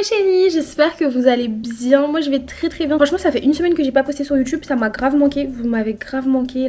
mes chéris, j'espère que vous allez bien. Moi je vais très très bien. Franchement ça fait une semaine que j'ai pas posté sur YouTube, ça m'a grave manqué, vous m'avez grave manqué.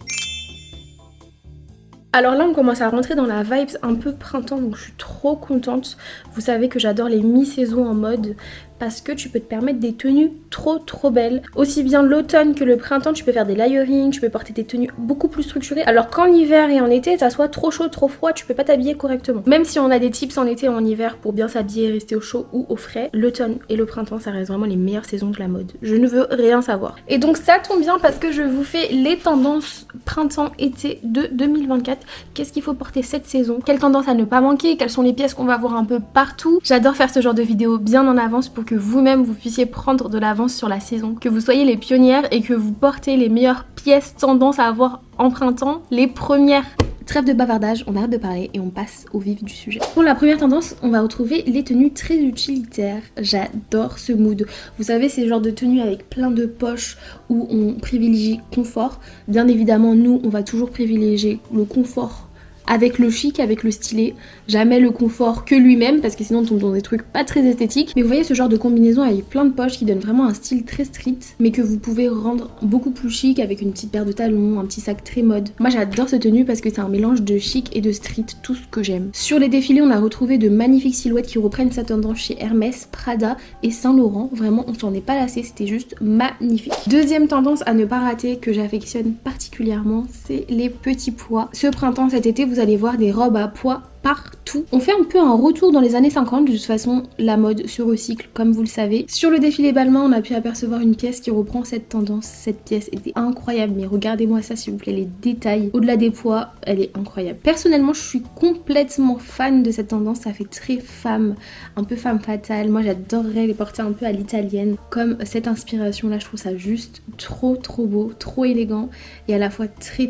Alors là on commence à rentrer dans la vibe un peu printemps, donc je suis trop contente. Vous savez que j'adore les mi-saisons en mode parce que tu peux te permettre des tenues trop belles. Aussi bien l'automne que le printemps, tu peux faire des layering, tu peux porter des tenues beaucoup plus structurées. Alors qu'en hiver et en été, ça soit trop chaud, trop froid, tu peux pas t'habiller correctement. Même si on a des tips en été et en hiver pour bien s'habiller et rester au chaud ou au frais, l'automne et le printemps, ça reste vraiment les meilleures saisons de la mode. Je ne veux rien savoir. Et donc ça tombe bien parce que je vous fais les tendances printemps-été de 2024. Qu'est-ce qu'il faut porter cette saison? Quelles tendances à ne pas manquer? Quelles sont les pièces qu'on va voir un peu partout? J'adore faire ce genre de vidéos bien en avance pour que vous-même vous puissiez prendre de l'avance sur la saison, que vous soyez les pionnières et que vous portez les meilleures pièces tendances à avoir en printemps, les premières. Trêve de bavardage, on arrête de parler et on passe au vif du sujet. Pour la première tendance, on va retrouver les tenues très utilitaires. J'adore ce mood. Vous savez, c'est le genre de tenue avec plein de poches où on privilégie confort. Bien évidemment, nous, on va toujours privilégier le confort avec le chic, avec le stylé, jamais le confort que lui-même parce que sinon on tombe dans des trucs pas très esthétiques. Mais vous voyez ce genre de combinaison avec plein de poches qui donne vraiment un style très street mais que vous pouvez rendre beaucoup plus chic avec une petite paire de talons, un petit sac très mode. Moi j'adore cette tenue parce que c'est un mélange de chic et de street, tout ce que j'aime. Sur les défilés on a retrouvé de magnifiques silhouettes qui reprennent sa tendance chez Hermès, Prada et Saint Laurent. Vraiment on s'en est pas lassé, c'était juste magnifique. Deuxième tendance à ne pas rater que j'affectionne particulièrement, c'est les petits pois. Ce printemps, cet été, vous allez voir des robes à pois partout. On fait un peu un retour dans les années 50, de toute façon la mode se recycle comme vous le savez. Sur le défilé Balmain on a pu apercevoir une pièce qui reprend cette tendance. Cette pièce était incroyable, mais regardez-moi ça s'il vous plaît, les détails. Au-delà des pois, elle est incroyable. Personnellement je suis complètement fan de cette tendance, ça fait très femme, un peu femme fatale. Moi j'adorerais les porter un peu à l'italienne, comme cette inspiration là, je trouve ça juste trop beau, trop élégant et à la fois très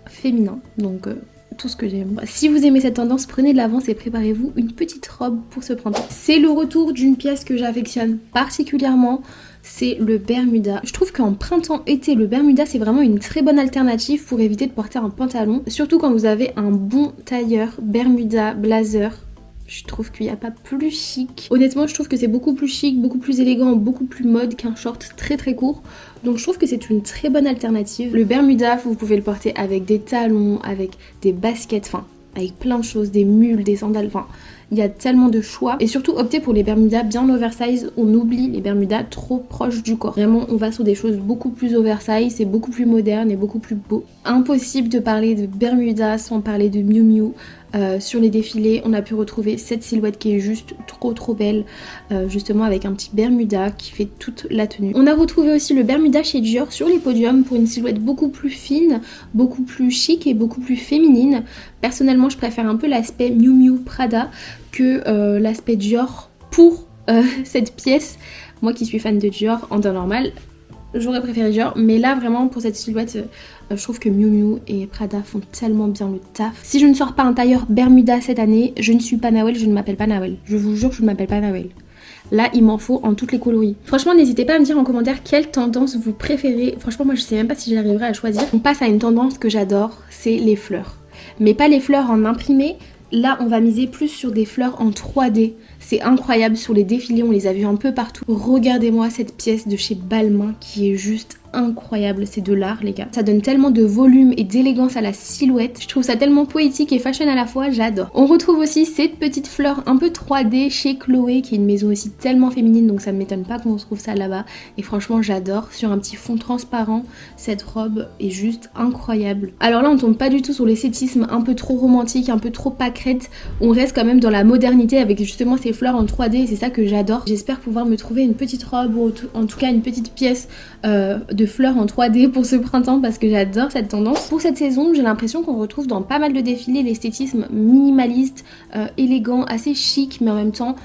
féminin, donc tout ce que j'aime. Si vous aimez cette tendance, prenez de l'avance et préparez-vous une petite robe pour ce printemps. C'est le retour d'une pièce que j'affectionne particulièrement, c'est le Bermuda. Je trouve qu'en printemps-été, le Bermuda c'est vraiment une très bonne alternative pour éviter de porter un pantalon, surtout quand vous avez un bon tailleur Bermuda blazer. Je trouve qu'il n'y a pas plus chic. Honnêtement, je trouve que c'est beaucoup plus chic, beaucoup plus élégant, beaucoup plus mode qu'un short très court. Donc je trouve que c'est une très bonne alternative. Le Bermuda, vous pouvez le porter avec des talons, avec des baskets, enfin avec plein de choses, des mules, des sandales, enfin il y a tellement de choix. Et surtout optez pour les Bermudas bien oversize, on oublie les Bermudas trop proches du corps. Vraiment on va sur des choses beaucoup plus oversize, c'est beaucoup plus moderne et beaucoup plus beau. Impossible de parler de Bermuda sans parler de Miu Miu. Sur les défilés on a pu retrouver cette silhouette qui est juste trop belle, justement avec un petit Bermuda qui fait toute la tenue. On a retrouvé aussi le Bermuda chez Dior sur les podiums pour une silhouette beaucoup plus fine, beaucoup plus chic et beaucoup plus féminine. Personnellement je préfère un peu l'aspect Miu Miu Prada que l'aspect Dior pour cette pièce. Moi qui suis fan de Dior en temps normal, j'aurais préféré Dior, mais là vraiment pour cette silhouette je trouve que Miu Miu et Prada font tellement bien le taf. Si je ne sors pas un tailleur Bermuda cette année, je ne suis pas Nawel, je ne m'appelle pas Nawel. Je vous jure, je ne m'appelle pas Nawel. Là, il m'en faut en toutes les coloris. Franchement, n'hésitez pas à me dire en commentaire quelle tendance vous préférez. Franchement, moi je sais même pas si j'arriverai à choisir. On passe à une tendance que j'adore, c'est les fleurs. Mais pas les fleurs en imprimé. Là, on va miser plus sur des fleurs en 3D. C'est incroyable, sur les défilés, on les a vus un peu partout. Regardez-moi cette pièce de chez Balmain qui est juste incroyable, c'est de l'art les gars. Ça donne tellement de volume et d'élégance à la silhouette. Je trouve ça tellement poétique et fashion à la fois, j'adore. On retrouve aussi cette petite fleur un peu 3D chez Chloé, qui est une maison aussi tellement féminine, donc ça ne m'étonne pas qu'on retrouve ça là-bas. Et franchement, j'adore. Sur un petit fond transparent, cette robe est juste incroyable. Alors là, on tombe pas du tout sur l'esthétisme un peu trop romantique, un peu trop pâquerette. On reste quand même dans la modernité avec justement ces fleurs en 3D et c'est ça que j'adore. J'espère pouvoir me trouver une petite robe ou en tout cas une petite pièce de fleurs en 3D pour ce printemps parce que j'adore cette tendance. Pour cette saison, j'ai l'impression qu'on retrouve dans pas mal de défilés l'esthétisme minimaliste, élégant, assez chic mais en même temps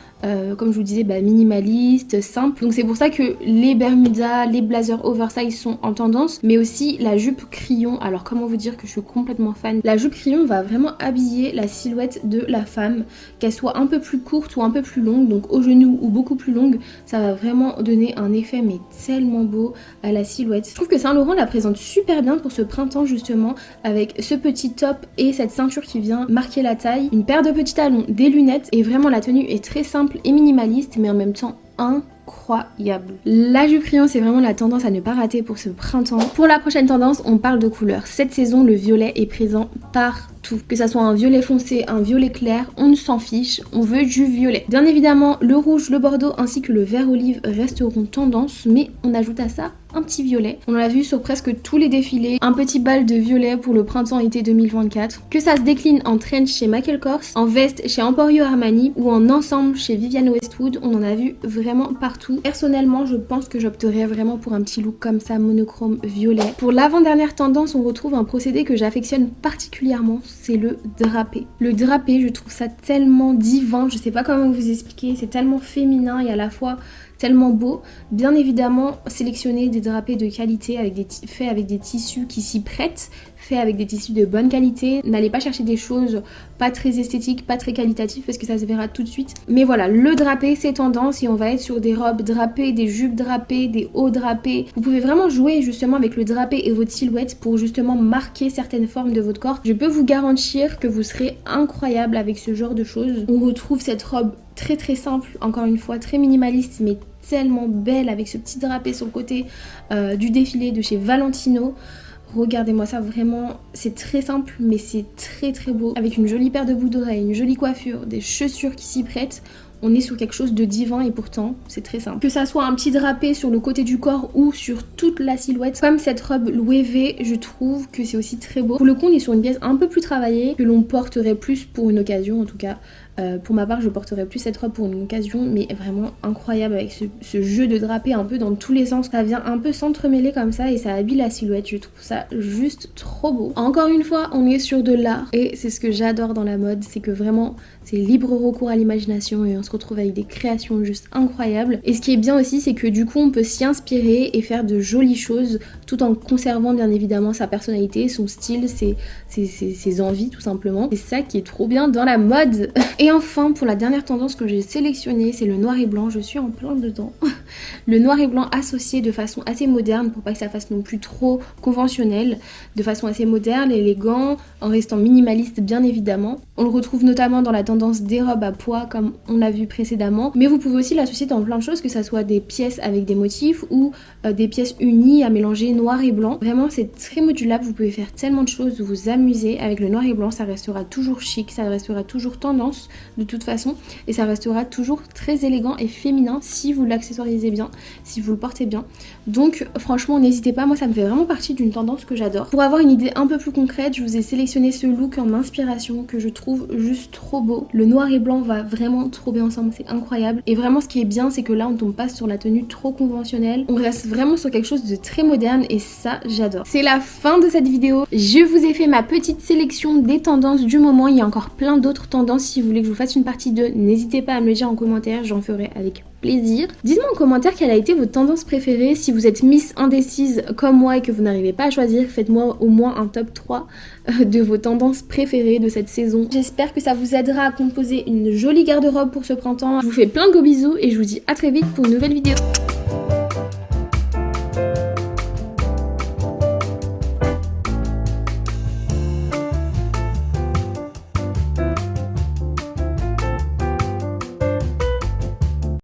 comme je vous disais minimaliste, simple. Donc c'est pour ça que les Bermudas, les blazers oversize sont en tendance, mais aussi la jupe crayon. Alors comment vous dire que je suis complètement fan. La jupe crayon va vraiment habiller la silhouette de la femme, qu'elle soit un peu plus courte ou un peu plus longue, donc au genou ou beaucoup plus longue, ça va vraiment donner un effet mais tellement beau à la silhouette. Je trouve que Saint Laurent la présente super bien pour ce printemps justement, avec ce petit top et cette ceinture qui vient marquer la taille, une paire de petits talons, des lunettes, et vraiment la tenue est très simple simple et minimaliste, mais en même temps incroyable. La jupe crayon, c'est vraiment la tendance à ne pas rater pour ce printemps. Pour la prochaine tendance, on parle de couleurs. Cette saison, le violet est présent partout. Que ça soit un violet foncé, un violet clair, on ne s'en fiche, on veut du violet. Bien évidemment, le rouge, le bordeaux ainsi que le vert olive resteront tendance, mais on ajoute à ça un petit violet. On l'a vu sur presque tous les défilés, un petit bal de violet pour le printemps-été 2024. Que ça se décline en trench chez Michael Kors, en veste chez Emporio Armani ou en ensemble chez Vivienne Westwood, on en a vu vraiment partout. Personnellement, je pense que j'opterais vraiment pour un petit look comme ça, monochrome violet. Pour l'avant-dernière tendance, on retrouve un procédé que j'affectionne particulièrement, c'est le drapé. Le drapé, je trouve ça tellement divin, je sais pas comment vous expliquer, c'est tellement féminin et à la fois tellement beau. Bien évidemment, sélectionner des drapés de qualité faits avec des tissus qui s'y prêtent, faits avec des tissus de bonne qualité. N'allez pas chercher des choses pas très esthétiques, pas très qualitatives parce que ça se verra tout de suite. Mais voilà, le drapé c'est tendance et on va être sur des robes drapées, des jupes drapées, des hauts drapés. Vous pouvez vraiment jouer justement avec le drapé et votre silhouette pour justement marquer certaines formes de votre corps. Je peux vous garantir que vous serez incroyable avec ce genre de choses. On retrouve cette robe très très simple, encore une fois très minimaliste mais tellement belle avec ce petit drapé sur le côté du défilé de chez Valentino. Regardez-moi ça, vraiment c'est très simple mais c'est très très beau, avec une jolie paire de boucles d'oreilles, une jolie coiffure, des chaussures qui s'y prêtent. On est sur quelque chose de divin et pourtant c'est très simple. Que ça soit un petit drapé sur le côté du corps ou sur toute la silhouette, comme cette robe Louis V, je trouve que c'est aussi très beau. Pour le coup, on est sur une pièce un peu plus travaillée, que l'on porterait plus pour une occasion en tout cas. Pour ma part, je porterais plus cette robe pour une occasion, mais vraiment incroyable avec ce jeu de drapé un peu dans tous les sens. Ça vient un peu s'entremêler comme ça et ça habille la silhouette. Je trouve ça juste trop beau. Encore une fois, on est sur de l'art et c'est ce que j'adore dans la mode, c'est que vraiment c'est libre recours à l'imagination et on se retrouve avec des créations juste incroyables. Et ce qui est bien aussi, c'est que du coup, on peut s'y inspirer et faire de jolies choses tout en conservant bien évidemment sa personnalité, son style, ses envies tout simplement. C'est ça qui est trop bien dans la mode. Et enfin, pour la dernière tendance que j'ai sélectionnée, c'est le noir et blanc. Je suis en plein dedans. Le noir et blanc associé de façon assez moderne pour pas que ça fasse non plus trop conventionnel, de façon assez moderne, élégant, en restant minimaliste bien évidemment. On le retrouve notamment dans la tendance des robes à pois comme on l'a vu précédemment, mais vous pouvez aussi l'associer dans plein de choses, que ça soit des pièces avec des motifs ou des pièces unies à mélanger noir et blanc. Vraiment c'est très modulable, vous pouvez faire tellement de choses, vous amuser avec le noir et blanc, ça restera toujours chic, ça restera toujours tendance de toute façon et ça restera toujours très élégant et féminin si vous l'accessoirisez bien, si vous le portez bien. Donc franchement n'hésitez pas, moi ça me fait vraiment partie d'une tendance que j'adore. Pour avoir une idée un peu plus concrète, je vous ai sélectionné ce look en inspiration que je trouve juste trop beau. Le noir et blanc va vraiment trop bien ensemble, c'est incroyable. Et vraiment ce qui est bien, c'est que là on tombe pas sur la tenue trop conventionnelle, on reste vraiment sur quelque chose de très moderne et ça j'adore. C'est la fin de cette vidéo, je vous ai fait ma petite sélection des tendances du moment. Il y a encore plein d'autres tendances, si vous voulez que je vous fasse une partie 2, n'hésitez pas à me le dire en commentaire, j'en ferai avec plaisir. Dites-moi en commentaire quelle a été votre tendance préférée. Si vous êtes Miss indécise comme moi et que vous n'arrivez pas à choisir, faites-moi au moins un top 3 de vos tendances préférées de cette saison. J'espère que ça vous aidera à composer une jolie garde-robe pour ce printemps. Je vous fais plein de gros bisous et je vous dis à très vite pour une nouvelle vidéo.